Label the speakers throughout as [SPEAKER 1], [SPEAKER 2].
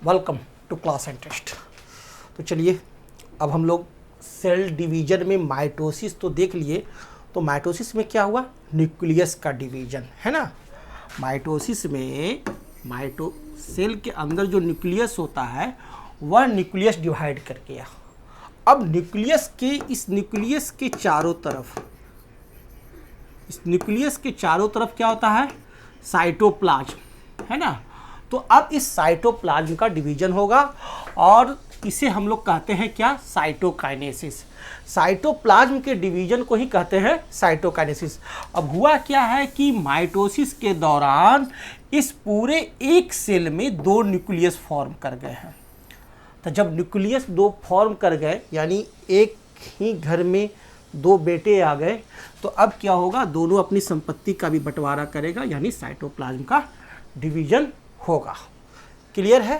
[SPEAKER 1] Welcome to class and test. तो चलिए अब हम लोग सेल डिवीजन में माइटोसिस तो देख लिए। तो माइटोसिस में क्या हुआ, न्यूक्लियस का डिवीजन है ना। माइटोसिस में सेल के अंदर जो न्यूक्लियस होता है वह न्यूक्लियस डिवाइड कर गया। अब न्यूक्लियस के चारों तरफ क्या होता है, साइटोप्लाज्म है ना। तो अब इस साइटोप्लाज्म का डिवीजन होगा और इसे हम लोग कहते हैं क्या, साइटोकाइनेसिस। साइटोप्लाज्म के डिवीजन को ही कहते हैं साइटोकाइनेसिस। अब हुआ क्या है कि माइटोसिस के दौरान इस पूरे एक सेल में दो न्यूक्लियस फॉर्म कर गए हैं। तो जब न्यूक्लियस दो फॉर्म कर गए यानी एक ही घर में दो बेटे आ गए, तो अब क्या होगा, दोनों अपनी संपत्ति का भी बंटवारा करेगा यानी साइटोप्लाज्म का डिवीजन होगा। क्लियर है।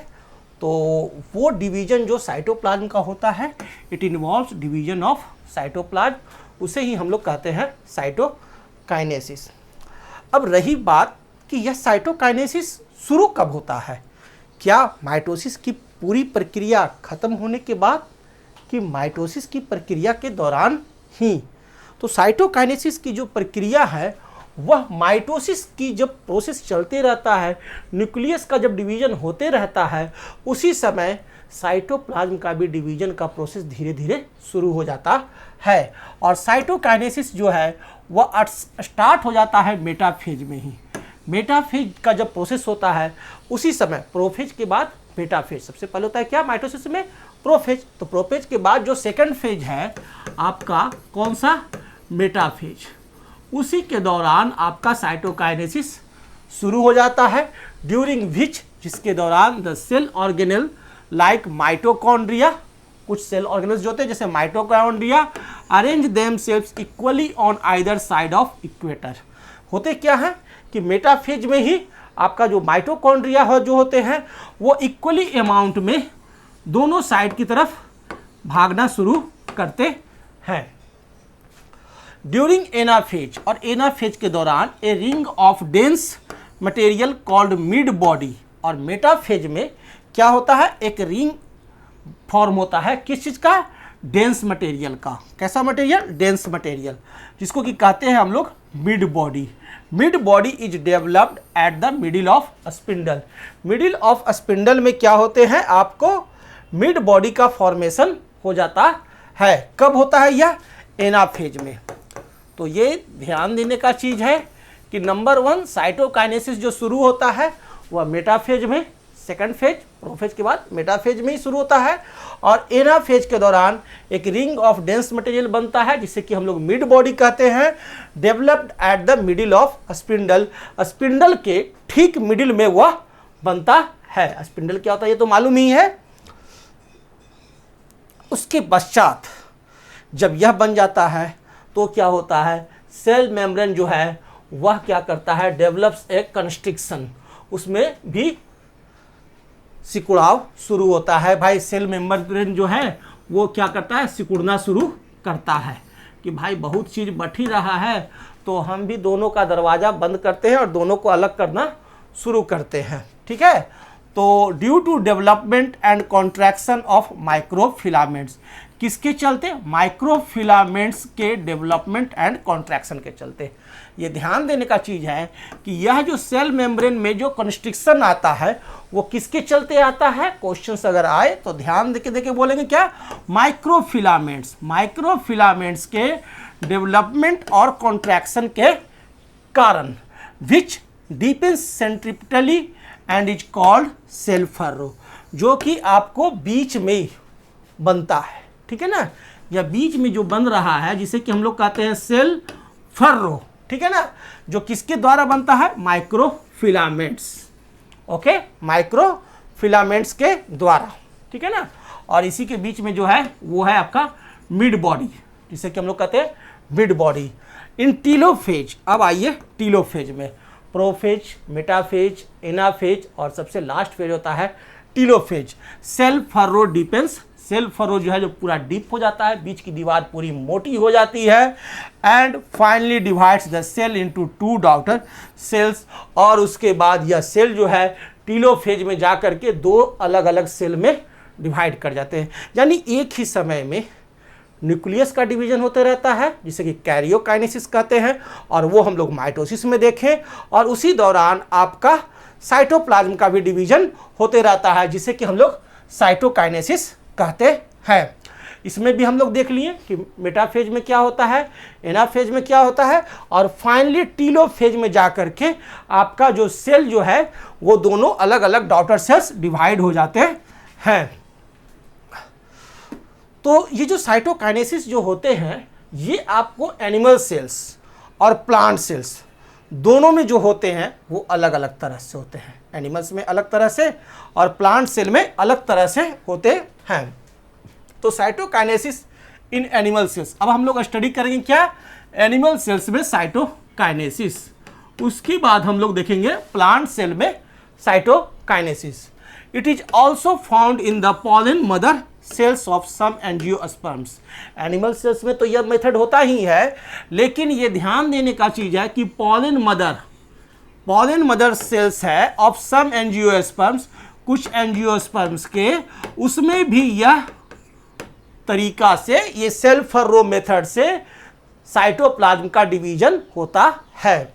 [SPEAKER 1] तो वो डिवीजन जो साइटोप्लाज्म का होता है, it involves division of cytoplasm, उसे ही हम लोग कहते हैं साइटोकाइनेसिस। अब रही बात कि यह साइटोकाइनेसिस शुरू कब होता है, क्या माइटोसिस की पूरी प्रक्रिया खत्म होने के बाद कि माइटोसिस की प्रक्रिया के दौरान ही। तो साइटोकाइनेसिस की जो प्रक्रिया है वह माइटोसिस की जब प्रोसेस चलते रहता है, न्यूक्लियस का जब डिवीजन होते रहता है, उसी समय साइटोप्लाज्म का भी डिवीजन का प्रोसेस धीरे धीरे शुरू हो जाता है। और साइटोकाइनेसिस जो है वह स्टार्ट हो जाता है मेटाफेज में ही। मेटाफेज का जब प्रोसेस होता है उसी समय, प्रोफेज के बाद मेटाफेज। सबसे पहले होता है क्या माइटोसिस में, प्रोफेज। तो प्रोफेज के बाद जो सेकंड फेज है आपका कौन सा, मेटाफेज। उसी के दौरान आपका साइटोकाइनेसिस शुरू हो जाता है, ड्यूरिंग विच, जिसके दौरान the cell organelle like mitochondria, कुछ सेल ऑर्गेनल्स जो होते हैं जैसे mitochondria, arrange themselves equally on either side of equator. होते क्या है कि मेटाफेज में ही आपका जो माइटोकॉन्ड्रिया जो होते हैं वो इक्वली अमाउंट में दोनों साइड की तरफ भागना शुरू करते हैं। ड्यूरिंग एनाफेज, और एनाफेज के दौरान a ring of dense material called mid body, और मेटाफेज में क्या होता है, एक रिंग फॉर्म होता है किस चीज का, डेंस मटेरियल का। कैसा मटेरियल, डेंस मटेरियल, जिसको कि कहते हैं हम लोग mid body. Mid body is developed at the middle of spindle. Middle of spindle में क्या होते हैं, आपको मिड बॉडी का फॉर्मेशन हो जाता है। कब होता है यह, एनाफेज में। तो ये ध्यान देने का चीज है कि नंबर 1 साइटोकाइनेसिस जो शुरू होता है वह मेटाफेज में, सेकंड फेज प्रोफेज के बाद मेटाफेज में ही शुरू होता है। और एनाफेज के दौरान एक रिंग ऑफ डेंस मटेरियल बनता है जिसे कि हम लोग मिड बॉडी कहते हैं, developed at the middle of spindle. Spindle के ठीक मिडिल में वह बनता है। स्पिंडल क्या होता है ये तो मालूम ही है। उसके पश्चात जब यह बन जाता है तो क्या होता है, सेल मेम्ब्रेन जो है वह क्या करता है, डेवलप्स ए कंस्ट्रिक्शन, उसमें भी सिकुड़ाव शुरू होता है। भाई सेल मेम्ब्रेन जो है वो क्या करता है, सिकुड़ना शुरू करता है कि भाई बहुत चीज़ बढ़ ही रहा है, तो हम भी दोनों का दरवाज़ा बंद करते हैं और दोनों को अलग करना शुरू करते हैं। ठीक है। तो due to development and contraction of microfilaments, किसके चलते, माइक्रोफिलामेंट्स के डेवलपमेंट एंड कॉन्ट्रैक्शन के चलते। ये ध्यान देने का चीज है कि यह जो सेल मेम्ब्रेन में जो कंस्ट्रिक्शन आता है वो किसके चलते आता है। क्वेश्चंस अगर आए तो ध्यान देके बोलेंगे क्या, माइक्रोफिलामेंट्स। माइक्रोफिलामेंट्स के डेवलपमेंट और कॉन्ट्रैक्शन के कारण, which deepens centripetally and is called cell furrow, जो कि आपको बीच में ही बनता है। ठीक है ना, या बीच में जो बन रहा है जिसे कि हम लोग कहते हैं सेल फर्रो। ठीक है ना, जो किसके द्वारा बनता है, माइक्रोफिलामेंट्स। ओके, माइक्रोफिलामेंट्स के द्वारा। ठीक है ना, और इसी के बीच में जो है वो है आपका मिड बॉडी, जिसे कि हम लोग कहते हैं मिड बॉडी। इन टीलोफेज, अब आइए टीलोफेज में, प्रोफेज, मेटाफेज, एनाफेज और सबसे लास्ट फेज होता है telophase. Cell furrow डिपेंस, cell furrow जो है जो पूरा डीप हो जाता है, बीच की दीवार पूरी मोटी हो जाती है, and finally divides the cell into 2 daughter cells, और उसके बाद यह सेल जो है टीलोफेज में जा करके दो अलग अलग सेल में डिवाइड कर जाते हैं। यानी एक ही समय में न्यूक्लियस का डिवीजन होते रहता है जिसे कि कैरियोकाइनेसिस कहते हैं, और वो हम लोग माइटोसिस में देखें, और उसी दौरान आपका साइटोप्लाज्म का भी डिवीजन होते रहता है जिसे कि हम लोग साइटोकाइनेसिस कहते हैं। इसमें भी हम लोग देख लिए कि मेटाफेज में क्या होता है, एनाफेज में क्या होता है, और फाइनली टीलोफेज में जा करके आपका जो सेल जो है वो दोनों अलग अलग डॉटर सेल्स डिवाइड हो जाते हैं। तो ये जो साइटोकाइनेसिस जो होते हैं ये आपको एनिमल सेल्स और प्लांट सेल्स दोनों में जो होते हैं वो अलग अलग तरह से होते हैं। एनिमल्स में अलग तरह से और प्लांट सेल में अलग तरह से होते हैं। तो साइटोकाइनेसिस इन एनिमल सेल्स, अब हम लोग स्टडी करेंगे क्या, एनिमल सेल्स में साइटोकाइनेसिस, उसके बाद हम लोग देखेंगे प्लांट सेल में cytokinesis. It is also found in the pollen mother cells of some angiosperms. Animal cells में तो यह मेथड होता ही है, लेकिन ये ध्यान देने का चीज है कि पॉलन मदर सेल्स है ऑफ सम एंजियोस्पर्म्स, कुछ एंजियोस्पर्म्स के, उसमें भी यह तरीका से, ये सेल फर्रो मेथड से साइटोप्लाज्म का डिवीजन होता है।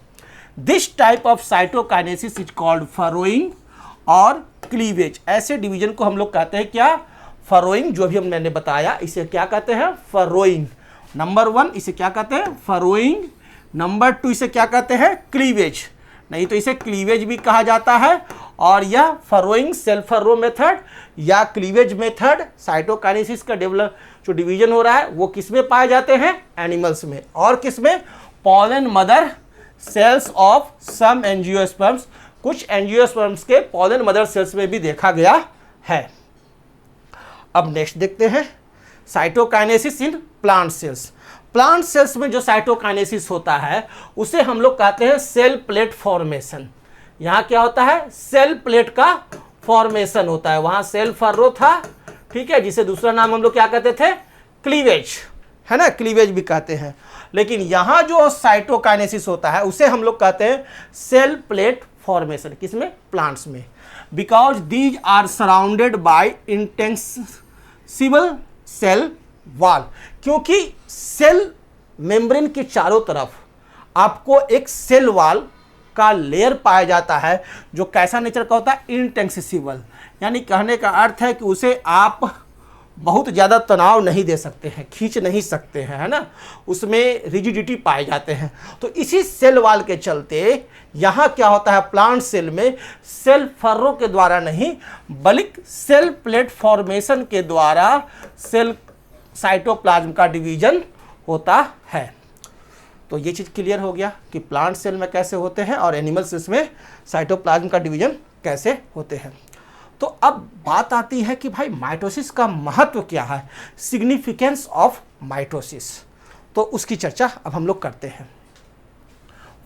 [SPEAKER 1] This type of cytokinesis is called furrowing और क्लीवेज। ऐसे डिवीजन को हम लोग कहते हैं क्या, फरोइंग, जो भी मैंने बताया इसे क्या कहते हैं, फरोइंग। नंबर 1 इसे क्या कहते हैं, फरोइंग। नंबर 2 इसे क्या कहते हैं, क्लीवेज, नहीं तो इसे क्लीवेज भी कहा जाता है। और यह फरोइंग सेल फर्रो मेथड या क्लीवेज मेथड साइटोकाइनेसिस का जो डिवीजन हो रहा है वो किस में पाए जाते हैं, एनिमल्स में, और किस में, pollen mother cells of some angiosperms, कुछ एंजियोस्पर्म्स के पॉलन मदर सेल्स में भी देखा गया है। अब नेक्स्ट देखते हैं cytokinesis in plant cells. Plant cells में जो साइटोकाइनेसिस होता है उसे हम लोग कहते हैं सेल प्लेट फॉर्मेशन। यहाँ क्या होता है, सेल प्लेट का फॉर्मेशन होता है। वहाँ सेल फर्रो था, ठीक है, जिसे दूसरा नाम हम लोग क्या कहते थे, क्लीवेज, है ना, क्लीवेज भी कहते हैं। लेकिन यहाँ जो साइटोकाइनेसिस होता है उसे हम लोग कहते हैं सेल प्लेट फॉर्मेशन। किसमें, प्लांट्स में। Because these are surrounded by inextensible cell wall, क्योंकि सेल मेम्ब्रेन के चारों तरफ आपको एक सेल वॉल का लेयर पाया जाता है जो कैसा नेचर का होता है, इंटेंसिबल, यानी कहने का अर्थ है कि उसे आप बहुत ज़्यादा तनाव नहीं दे सकते हैं, खींच नहीं सकते हैं, है ना, उसमें रिजिडिटी पाए जाते हैं। तो इसी सेल वॉल के चलते यहाँ क्या होता है, प्लांट सेल में सेल फर्रो के द्वारा नहीं बल्कि सेल प्लेट फॉर्मेशन के द्वारा सेल साइटोप्लाज्म का डिवीजन होता है। तो ये चीज़ क्लियर हो गया कि प्लांट सेल में कैसे होते हैं और एनिमल सेल्स में साइटोप्लाज्म का डिवीजन कैसे होते हैं। तो अब बात आती है कि भाई माइटोसिस का महत्व क्या है, सिग्निफिकेंस ऑफ माइटोसिस। तो उसकी चर्चा अब हम लोग करते हैं।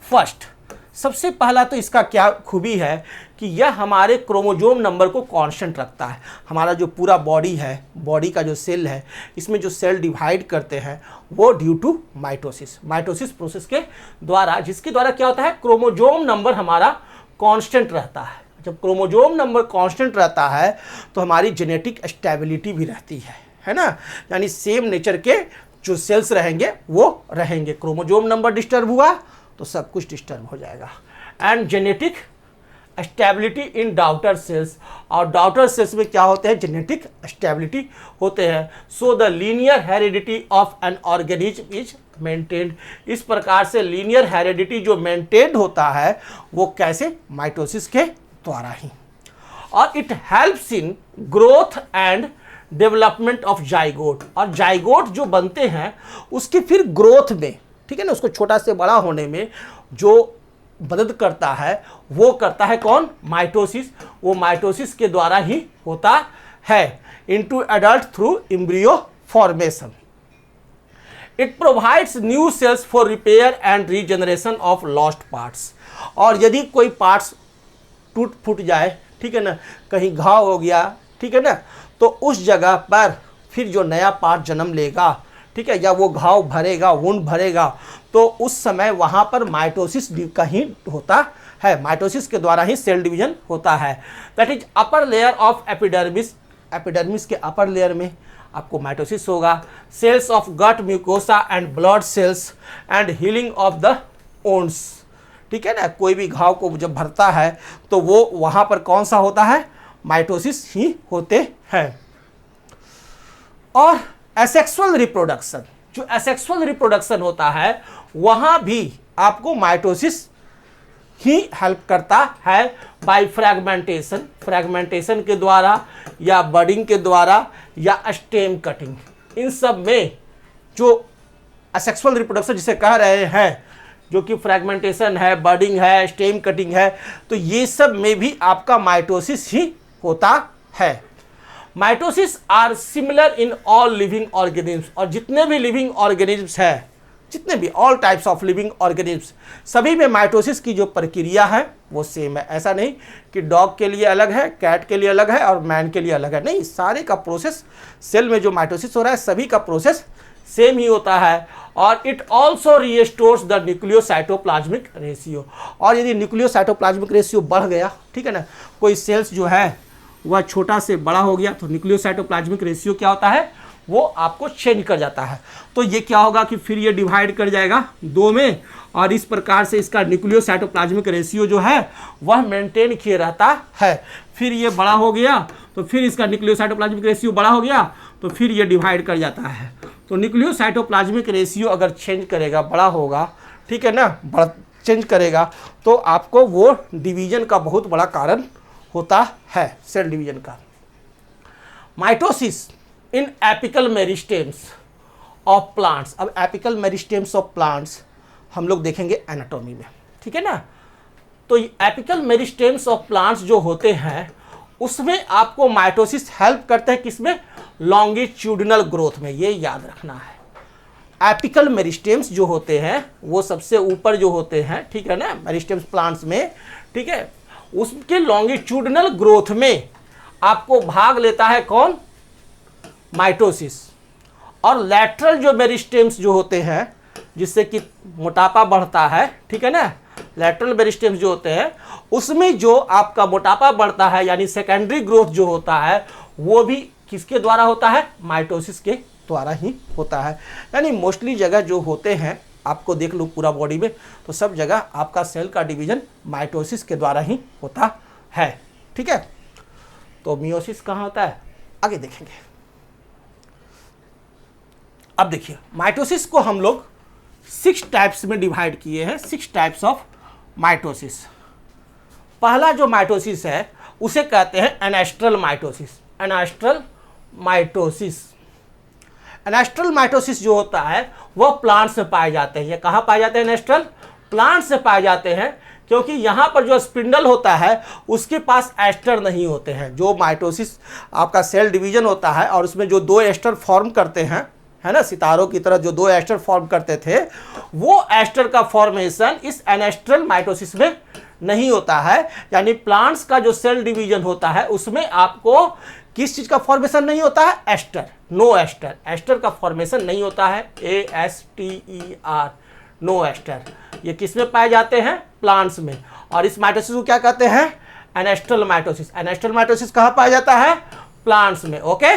[SPEAKER 1] फर्स्ट, सबसे पहला तो इसका क्या खूबी है कि यह हमारे क्रोमोजोम नंबर को कांस्टेंट रखता है। हमारा जो पूरा बॉडी है, बॉडी का जो सेल है, इसमें जो सेल डिवाइड करते हैं वो ड्यू टू माइटोसिस प्रोसेस के द्वारा, जिसके द्वारा क्या होता है, क्रोमोजोम नंबर हमारा कांस्टेंट रहता है। जब क्रोमोजोम नंबर कांस्टेंट रहता है तो हमारी जेनेटिक स्टेबिलिटी भी रहती है ना, यानी सेम नेचर के जो सेल्स रहेंगे वो रहेंगे। क्रोमोजोम नंबर डिस्टर्ब हुआ तो सब कुछ डिस्टर्ब हो जाएगा। And genetic stability in daughter cells, और डॉटर सेल्स में क्या होते हैं, जेनेटिक स्टेबिलिटी होते हैं। So the linear heredity of an organism is maintained. इस प्रकार से लीनियर हेरिडिटी जो मेंटेन्ड होता है वो कैसे, माइटोसिस के द्वारा ही। और it helps in growth and development of zygote, और जाइगोट जो बनते हैं उसकी फिर ग्रोथ में, ठीक है ना, उसको छोटा से बड़ा होने में जो मदद करता है वो करता है कौन, माइटोसिस। वो माइटोसिस के द्वारा ही होता है into adult through embryo formation. It provides new sales for repair and regeneration of lost parts. और यदि कोई पार्ट्स टूट फूट जाए, ठीक है ना, कहीं घाव हो गया, ठीक है ना, तो उस जगह पर फिर जो नया पार्ट जन्म लेगा, ठीक है, या वो घाव भरेगा, वुंड भरेगा, तो उस समय वहाँ पर माइटोसिस कहीं होता है, माइटोसिस के द्वारा ही सेल डिवीजन होता है। That is upper layer of epidermis, epidermis के अपर लेयर में आपको माइटोसिस होगा। Cells of gut mucosa and blood cells and healing of the wounds, ठीक है ना, कोई भी घाव को जब भरता है तो वो वहाँ पर कौन सा होता है, माइटोसिस ही होते हैं। और एसेक्सुअल रिप्रोडक्शन, जो एसेक्सुअल रिप्रोडक्शन होता है वहाँ भी आपको माइटोसिस ही हेल्प करता है बाय फ्रैगमेंटेशन, फ्रैगमेंटेशन के द्वारा या बडिंग के द्वारा या स्टेम कटिंग। इन सब में जो असेक्सुअल रिप्रोडक्शन जिसे कह रहे हैं, जो कि फ्रैगमेंटेशन है, बडिंग है, स्टेम कटिंग है, तो ये सब में भी आपका माइटोसिस ही होता है। Mitosis are similar in all living organisms, और जितने भी लिविंग ऑर्गेनिज्म्स है, जितने भी all types of living organisms, सभी में माइटोसिस की जो प्रक्रिया है वो सेम है। ऐसा नहीं कि डॉग के लिए अलग है, कैट के लिए अलग है और मैन के लिए अलग है, नहीं, सारे का प्रोसेस, सेल में जो माइटोसिस हो रहा है सभी का प्रोसेस सेम ही होता है। और it also restores the nucleocytoplasmic ratio, और यदि न्यूक्लियोसाइटोप्लाज्मिक रेशियो बढ़ गया, ठीक है ना, कोई सेल्स जो है वह छोटा से बड़ा हो गया, तो न्यूक्लियोसाइटोप्लाज्मिक रेशियो क्या होता है, वो आपको चेंज कर जाता है। तो ये क्या होगा कि फिर ये डिवाइड कर जाएगा दो में, और इस प्रकार से इसका न्यूक्लियोसाइटोप्लाज्मिक रेशियो जो है वह मेंटेन किए रहता है। फिर ये बड़ा हो गया तो फिर इसका न्यूक्लियोसाइटोप्लाज्मिक रेशियो बड़ा हो गया तो फिर ये डिवाइड कर जाता है। तो न्यूक्लियोसाइटोप्लाज्मिक रेशियो अगर चेंज करेगा, बड़ा होगा, ठीक है ना, बड़ा चेंज करेगा, तो आपको वो डिवीजन का बहुत बड़ा कारण होता है, सेल डिवीजन का। Mitosis in apical meristems of plants. अब एपिकल मेरिस्टेम्स ऑफ प्लांट्स हम लोग देखेंगे एनाटॉमी में, ठीक है ना। तो एपिकल मेरिस्टेम्स ऑफ प्लांट्स जो होते हैं उसमें आपको माइटोसिस हेल्प करते हैं, किसमें, लॉन्गिट्यूडिनल ग्रोथ में, ये याद रखना है। एपिकल मेरिस्टेम्स जो होते हैं वो सबसे ऊपर जो होते हैं, ठीक है ना, मेरिस्टेम्स प्लांट्स में, ठीक है, उसके लॉन्गिट्यूडिनल ग्रोथ में आपको भाग लेता है कौन, माइटोसिस। और लैटरल जो मेरिस्टेम्स जो होते हैं जिससे कि मोटापा बढ़ता है, ठीक है ना, लैटरल मेरिस्टेम्स जो होते हैं उसमें जो आपका मोटापा बढ़ता है यानी सेकेंडरी ग्रोथ जो होता है वो भी किसके द्वारा होता है, माइटोसिस के द्वारा ही होता है। यानी मोस्टली जगह जो होते हैं, आपको देख लो पूरा बॉडी में, तो सब जगह आपका सेल का डिवीजन माइटोसिस के द्वारा ही होता है, ठीक है। तो मियोसिस कहाँ होता है, आगे देखेंगे। अब देखिए, माइटोसिस को हम लोग 6 टाइप्स में डिवाइड किए हैं, 6 टाइप्स ऑफ माइटोसिस। पहला जो माइटोसिस है उसे कहते हैं एनेस्ट्रल माइटोसिस। एनेस्ट्रल माइटोसिस, एनेस्ट्रल माइटोसिस जो होता है वह प्लांट्स में पाए जाते हैं। ये कहाँ पाए जाते हैं, एनेस्ट्रल प्लांट्स से पाए जाते हैं, क्योंकि यहाँ पर जो स्पिंडल होता है उसके पास एस्टर नहीं होते हैं। जो माइटोसिस आपका सेल डिवीजन होता है और उसमें जो 2 एस्टर फॉर्म करते हैं, है ना, सितारों की तरह जो 2 एस्टर फॉर्म करते थे, वो एस्टर का फॉर्मेशन इस एनेस्ट्रल माइटोसिस में नहीं होता है। यानी प्लांट्स का जो सेल डिवीजन होता है उसमें आपको किस चीज का फॉर्मेशन नहीं होता है, एस्टर, नो एस्टर, एस्टर का फॉर्मेशन नहीं होता है, ASTER, नो एस्टर। ये किस में पाए जाते हैं, प्लांट्स में। और इस माइटोसिस को क्या कहते हैं, एनेस्ट्रल माइटोसिस। एनेस्ट्रल माइटोसिस कहाँ पाया जाता है, प्लांट्स में, okay.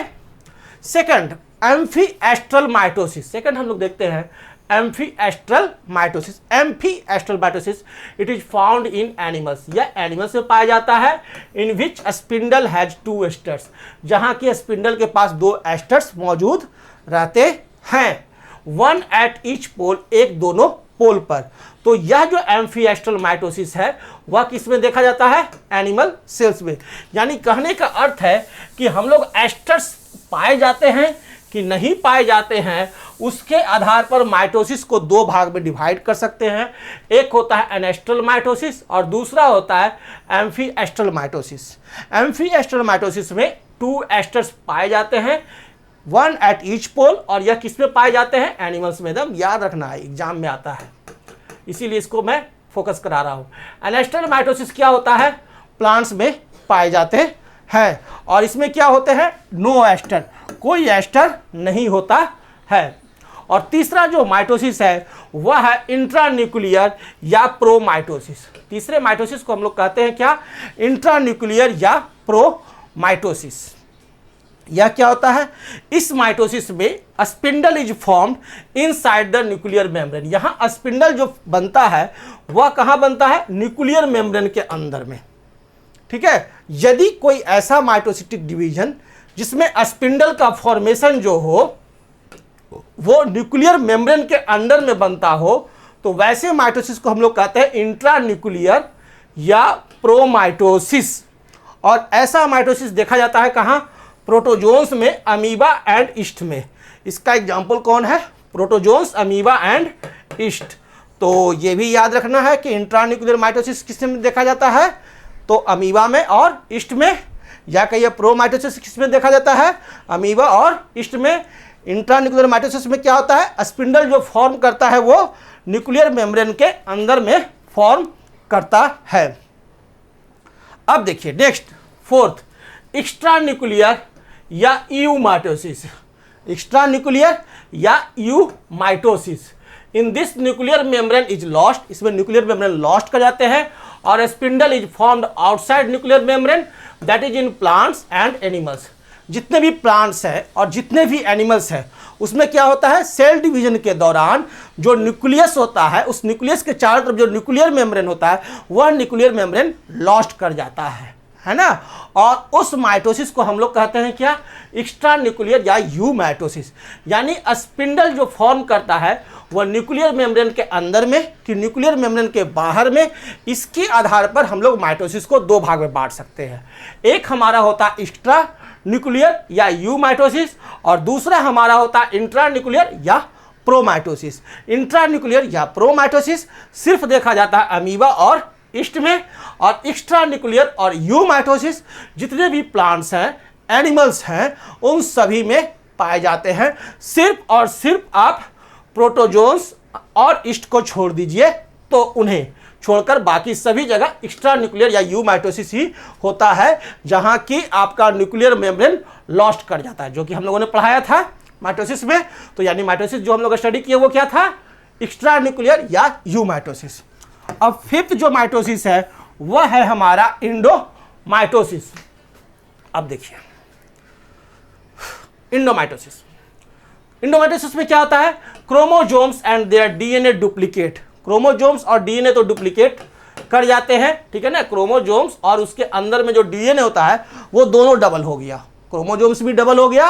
[SPEAKER 1] Second, amphiastral mitosis. Second हम लोग देखते हैं amphiastral mitosis. Amphiastral mitosis it is found in animals. यह एनिमल्स में पाया जाता है, in which spindle has 2 asters, जहां की स्पिंडल के पास 2 एस्टर्स मौजूद रहते हैं, 1 एट ईच पोल, एक दोनों पोल पर। तो यह जो एम्फीएस्ट्रल माइटोसिस है वह किस में देखा जाता है, एनिमल सेल्स में। यानी कहने का अर्थ है कि हम लोग एस्टर्स पाए जाते हैं कि नहीं पाए जाते हैं, उसके आधार पर माइटोसिस को 2 भाग में डिवाइड कर सकते हैं। एक होता है एनेस्ट्रल माइटोसिस और दूसरा होता है एम्फीएस्ट्रल माइटोसिस। एम्फीएस्ट्रल माइटोसिस में 2 एस्टर्स पाए जाते हैं, 1 एट ईच पोल, और यह किस में पाए जाते हैं, एनिमल्स में। एकदम याद रखना है, एग्जाम में आता है, इसीलिए इसको मैं फोकस करा रहा हूँ। एनेस्ट्रल माइटोसिस क्या होता है, प्लांट्स में पाए जाते हैं, और इसमें क्या होते हैं, नो एस्टर, कोई एस्टर नहीं होता है। और तीसरा जो माइटोसिस है वह है इंट्रान्यूक्लियर या प्रोमाइटोसिस। तीसरे माइटोसिस को हम लोग कहते हैं क्या, इंट्रान्यूक्लियर या प्रोमाइटोसिस। यह क्या होता है, इस माइटोसिस में spindle is formed inside the nuclear membrane. यहाँ स्पिंडल जो बनता है वह कहाँ बनता है, न्यूक्लियर मेम्ब्रेन के अंदर में, ठीक है। यदि कोई ऐसा माइटोसिटिक डिवीजन जिसमें स्पिंडल का फॉर्मेशन जो हो वो न्यूक्लियर मेम्ब्रेन के अंदर में बनता हो, तो वैसे माइटोसिस को हम लोग कहते हैं इंट्रान्यूक्लियर या प्रोमाइटोसिस। और ऐसा माइटोसिस देखा जाता है कहाँ, प्रोटोजोन्स में, अमीबा एंड ईस्ट में। इसका एग्जाम्पल कौन है, प्रोटोजोन्स, अमीबा एंड ईस्ट। तो ये भी याद रखना है कि इंट्रान्यूक्लियर माइटोसिस किस में देखा जाता है, तो अमीबा में और ईस्ट में। या कहिए प्रोमाइटोसिस किस में देखा जाता है, अमीबा और ईस्ट में। इंट्रान्यूक्लियर माइटोसिस में क्या होता है, स्पिंडल जो फॉर्म करता है वो न्यूक्लियर मेम्ब्रेन के अंदर में फॉर्म करता है। अब देखिए नेक्स्ट, फोर्थ, एक्स्ट्रान्यूक्लियर या यूमाइटोसिस। एक्स्ट्रान्यूक्लियर या eumitosis, in this nuclear membrane is lost, इसमें न्यूक्लियर मेम्ब्रेन लॉस्ट कर जाते हैं और spindle is formed outside nuclear membrane, that is in plants and animals. जितने भी प्लांट्स हैं और जितने भी एनिमल्स हैं उसमें क्या होता है, सेल डिवीजन के दौरान जो न्यूक्लियस होता है, उस न्यूक्लियस के चारों तरफ जो न्यूक्लियर मेम्ब्रेन होता है वह न्यूक्लियर मेम्ब्रेन लॉस्ट कर जाता है ना। और उस माइटोसिस को हम लोग कहते हैं क्या, एक्स्ट्रा न्यूक्लियर या यूमाइटोसिस। यानी स्पिंडल जो फॉर्म करता है वह न्यूक्लियर मेम्ब्रेन के अंदर में कि न्यूक्लियर मेम्ब्रेन के बाहर में। इसके आधार पर हम लोग माइटोसिस को दो भाग में बांट सकते हैं। एक हमारा होता है एक्स्ट्रा न्यूक्लियर या यूमाइटोसिस और दूसरा हमारा होता है इंट्रान्यूक्लियर या प्रोमाइटोसिस। इंट्रान्यूक्लियर या प्रोमाइटोसिस सिर्फ देखा जाता है अमीबा और ईस्ट में, और एक्स्ट्रा न्यूक्लियर और यूमाइटोसिस जितने भी प्लांट्स हैं, एनिमल्स हैं, उन सभी में पाए जाते हैं। सिर्फ और सिर्फ आप प्रोटोजोन्स और ईस्ट को छोड़ दीजिए, तो उन्हें छोड़कर बाकी सभी जगह एक्स्ट्रा न्यूक्लियर या यूमाइटोसिस ही होता है, जहां कि आपका न्यूक्लियर मेम्ब्रेन लॉस्ट कर जाता है, जो कि हम लोगों ने पढ़ाया था माइटोसिस में। तो यानी माइटोसिस जो हम लोग स्टडी किए वो क्या था, एक्स्ट्रा न्यूक्लियर या यूमाइटोसिस। अब फिफ्थ जो माइटोसिस है वह है हमारा इंडोमाइटोसिस। अब देखिए इंडोमाइटोसिस, इंडोमाइटोसिस में क्या होता है, chromosomes and there DNA duplicate. Chromosomes और डीएनए तो डुप्लीकेट कर जाते हैं, ठीक है ना। क्रोमोजोम्स और उसके अंदर में जो डीएनए होता है वो दोनों डबल हो गया, क्रोमोजोम्स भी डबल हो गया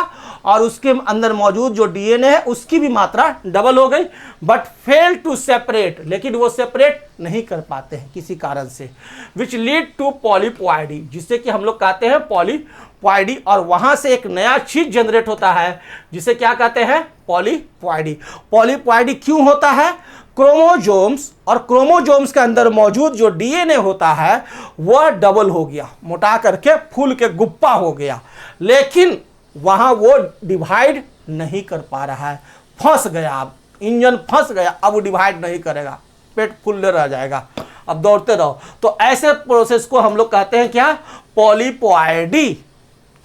[SPEAKER 1] और उसके अंदर मौजूद जो डीएनए है उसकी भी मात्रा डबल हो गई, बट फेल टू सेपरेट, लेकिन वो सेपरेट नहीं कर पाते हैं किसी कारण से, विच लीड टू पॉलीप्लॉइडी, जिससे कि हम लोग कहते हैं पॉलीप्लॉइडी। और वहां से एक नया चीज जनरेट होता है जिसे क्या कहते हैं, पॉलीप्लॉइडी। पॉलीप्लॉइडी क्यों होता है, क्रोमोजोम्स और क्रोमोजोम्स के अंदर मौजूद जो डीएनए होता है वह डबल हो गया, मोटा करके फूल के गुप्पा हो गया, लेकिन वहां वो डिवाइड नहीं कर पा रहा है, फंस गया। अब इंजन फंस गया, अब वो डिवाइड नहीं करेगा, पेट फुल्ले रह जाएगा, अब दौड़ते रहो। तो ऐसे प्रोसेस को हम लोग कहते हैं क्या, polyploidy.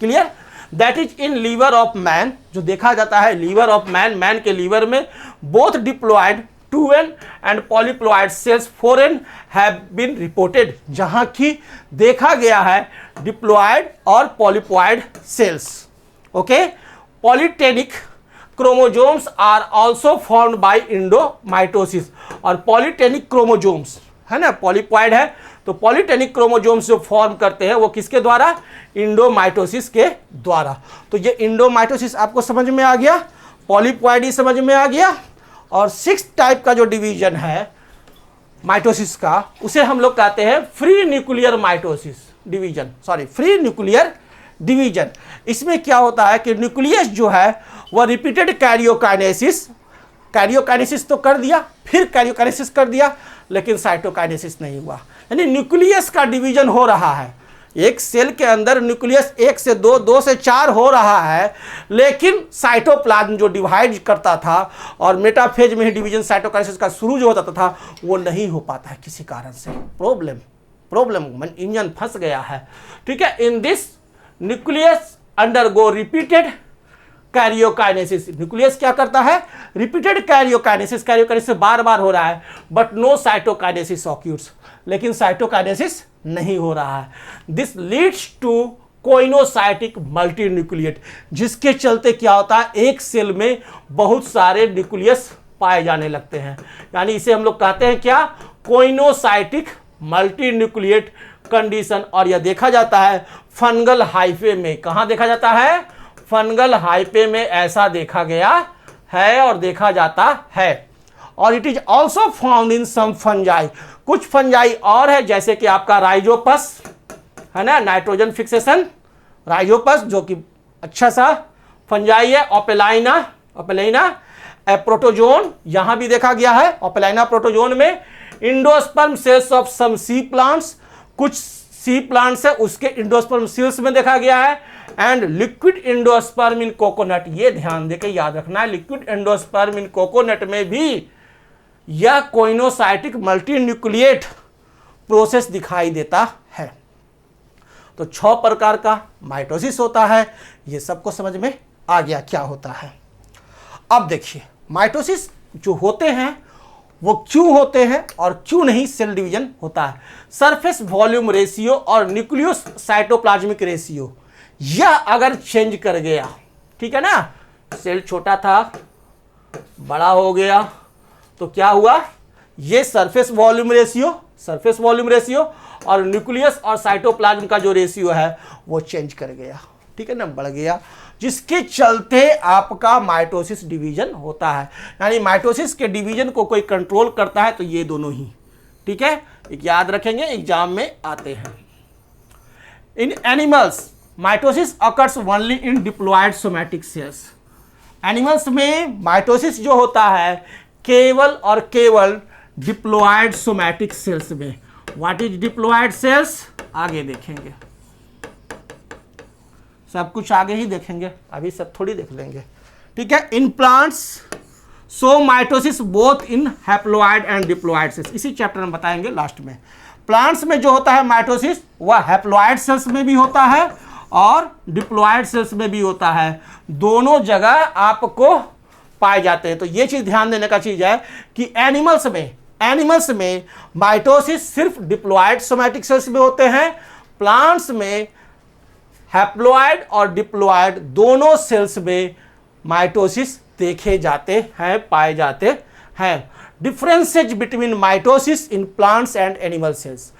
[SPEAKER 1] Clear, that is in liver of man, जो देखा जाता है लीवर ऑफ मैन, मैन के लीवर में both diploid 2n and polyploid cells 4n have been reported, जहां की देखा गया है डिप्लॉयड और polyploid cells. Okay, polytenic chromosomes are also formed by endomitosis. और पॉलीटेनिक क्रोमोजोम्स है ना, पॉलीप्लॉयड है तो पॉलीटेनिक क्रोमोजोम्स जो फॉर्म करते हैं वो किसके द्वारा, इंडोमाइटोसिस के द्वारा। तो ये इंडोमाइटोसिस आपको समझ में आ गया, पॉलीप्लॉयडी समझ में आ गया। और सिक्स टाइप का जो डिवीजन है माइटोसिस का, उसे हम लोग कहते हैं free nuclear mitosis division, sorry free nuclear division. इसमें क्या होता है कि न्यूक्लियस जो है वह रिपीटेड कैरियोकाइनेसिस, कैरियोकाइनेसिस तो कर दिया, फिर कैरियोकाइनेसिस कर दिया, लेकिन साइटोकाइनेसिस नहीं हुआ। यानी न्यूक्लियस का डिवीजन हो रहा है, एक सेल के अंदर न्यूक्लियस 1 से 2, 2 से 4 हो रहा है, लेकिन साइटोप्लाज्म जो डिवाइड करता था और मेटाफेज में ही डिवीजन साइटोकाइनेसिस का शुरू जो होता था वो नहीं हो पाता है किसी कारण से, प्रॉब्लम इंजन फंस गया है, ठीक है। In this nucleus undergo repeated karyokinesis. Nucleus क्या करता है, रिपीटेड कैरियोकाइनेसिस बार बार हो रहा है, बट नो साइटोकाइनेसिस ऑक्यूर्स, लेकिन साइटोकाइनेसिस नहीं हो रहा है। दिस लीड्स टू कोइनोसाइटिक मल्टीन्यूक्लिएट, जिसके चलते क्या होता है, एक सेल में बहुत सारे न्यूक्लियस पाए जाने लगते हैं। यानी इसे हम लोग कहते हैं क्या, कोइनोसाइटिक मल्टीन्यूक्लिएट कंडीशन। और यह देखा जाता है फंगल हाइफे में। कहाँ देखा जाता है, फंगल हाइफे में ऐसा देखा गया है और देखा जाता है। और it is also found in some fungi, कुछ फंजाई और है, जैसे कि आपका राइजोपस है ना, नाइट्रोजन फिक्सेशन राइजोपस, जो कि अच्छा सा फंजाई है। ओपेलाइना प्रोटोजोन, यहां भी देखा गया है। ओपेलाइना प्रोटोजोन में इंडोस्पर्म सेल्स ऑफ सम सी प्लांट्स, कुछ सी प्लांट्स है उसके इंडोस्पर्म सेल्स में देखा गया है। And liquid endosperm in coconut, ये ध्यान देकर याद रखना है, लिक्विड इंडोस्पर्म इन कोकोनट में भी यह कोइनोसाइटिक मल्टीन्यूक्लिएट प्रोसेस दिखाई देता है। तो 6 प्रकार का माइटोसिस होता है। ये सबको समझ में आ गया क्या होता है। अब देखिए माइटोसिस जो होते हैं वो क्यों होते हैं और क्यों नहीं सेल डिवीजन होता है। सरफेस वॉल्यूम रेशियो और न्यूक्लियस साइटोप्लाज्मिक रेशियो, यह अगर चेंज कर गया, ठीक है ना, सेल छोटा था बड़ा हो गया, तो क्या हुआ, ये सरफेस वॉल्यूम रेशियो और न्यूक्लियस और साइटोप्लाज्म का जो रेशियो है वो चेंज कर गया, ठीक है ना, बढ़ गया, जिसके चलते आपका माइटोसिस डिवीजन होता है। यानी माइटोसिस के डिवीजन को कोई कंट्रोल करता है तो ये दोनों ही, ठीक है, एक याद रखेंगे, एग्जाम में आते हैं। In animals mitosis occurs only in diploid somatic cells. Animals में माइटोसिस जो होता है केवल और केवल डिप्लॉयड सोमैटिक सेल्स में। व्हाट इज डिप्लॉयड सेल्स, आगे देखेंगे, सब कुछ आगे ही देखेंगे, अभी सब थोड़ी देख लेंगे, ठीक है। In plants so mitosis both in haploid and diploid cells, इसी चैप्टर में बताएंगे लास्ट में। प्लांट्स में जो होता है माइटोसिस वह हैप्लॉयड सेल्स में भी होता है और डिप्लॉयड सेल्स में भी होता है, दोनों जगह आपको पाए जाते हैं। तो ये चीज ध्यान देने का चीज है कि एनिमल्स में माइटोसिस सिर्फ डिप्लॉयड सोमैटिक सेल्स में होते हैं, प्लांट्स में हैप्लॉयड और डिप्लॉयड दोनों सेल्स में माइटोसिस देखे जाते हैं, पाए जाते हैं। Differences between mitosis in plants and animal cells.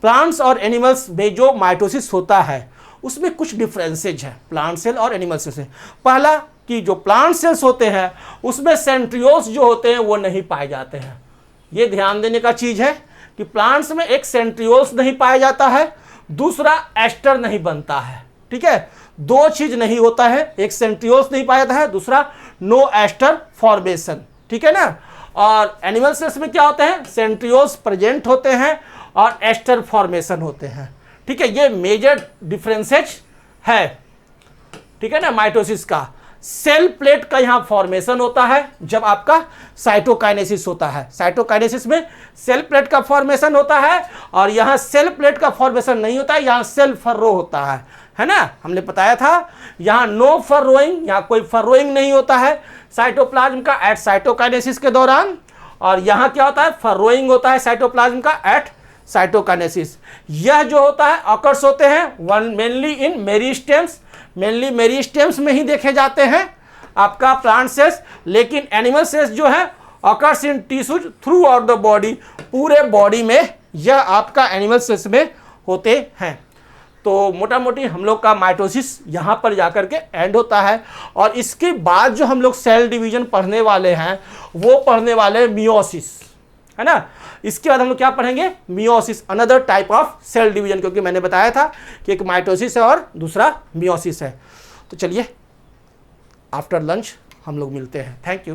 [SPEAKER 1] Plants और एनिमल्स में जो माइटोसिस होता है उसमें कुछ डिफरेंसेज है प्लांट सेल और एनिमल सेल से। पहला कि जो प्लांट सेल्स होते हैं उसमें सेंट्रियोल्स जो होते हैं वो नहीं पाए जाते हैं। ये ध्यान देने का चीज है कि प्लांट्स में एक सेंट्रियोल्स नहीं पाया जाता है, दूसरा एस्टर नहीं बनता है, ठीक है, दो चीज नहीं होता है, एक सेंट्रियोल्स नहीं पाया जाता है, दूसरा नो एस्टर फॉर्मेशन, ठीक है ना। और एनिमल सेल्स में क्या होते हैं, सेंट्रियोल्स प्रेजेंट होते हैं और एस्टर फॉर्मेशन होते हैं, ठीक है। ये मेजर डिफरेंसेज है, ठीक है ना। माइटोसिस का सेल प्लेट का यहां फॉर्मेशन होता है जब आपका साइटोकाइनेसिस होता है। साइटोकाइनेसिस में सेल प्लेट का फॉर्मेशन होता है और यहां सेल प्लेट का फॉर्मेशन नहीं होता है, यहां सेल फर्रो होता है ना। हमने बताया था यहां नो फर्रोइंग, यहां कोई फर्रोइंग नहीं होता है साइटोप्लाज्म का एट साइटोकाइनेसिस के दौरान, और यहां क्या होता है, फर्रोइंग होता है साइटोप्लाज्म का एट साइटोकाइनेसिस। यह जो होता है अकर्स होते हैं मेनली इन मेरिस्टेम्स, मेनली मेरिस्टेम्स में ही देखे जाते हैं आपका प्लांट सेल्स, लेकिन एनिमल सेल्स जो है occurs in tissues through out the body, पूरे बॉडी में यह आपका एनिमल सेल्स में होते हैं। तो मोटा मोटी हम लोग का माइटोसिस यहाँ पर जाकर के एंड होता है, और इसके बाद जो हम लोग सेल डिवीजन पढ़ने वाले हैं वो पढ़ने वाले मियोसिस, है ना। इसके बाद हम लोग क्या पढ़ेंगे, meiosis, another type of cell division, क्योंकि मैंने बताया था कि एक माइटोसिस है और दूसरा मियोसिस है। तो चलिए आफ्टर लंच हम लोग मिलते हैं। Thank you.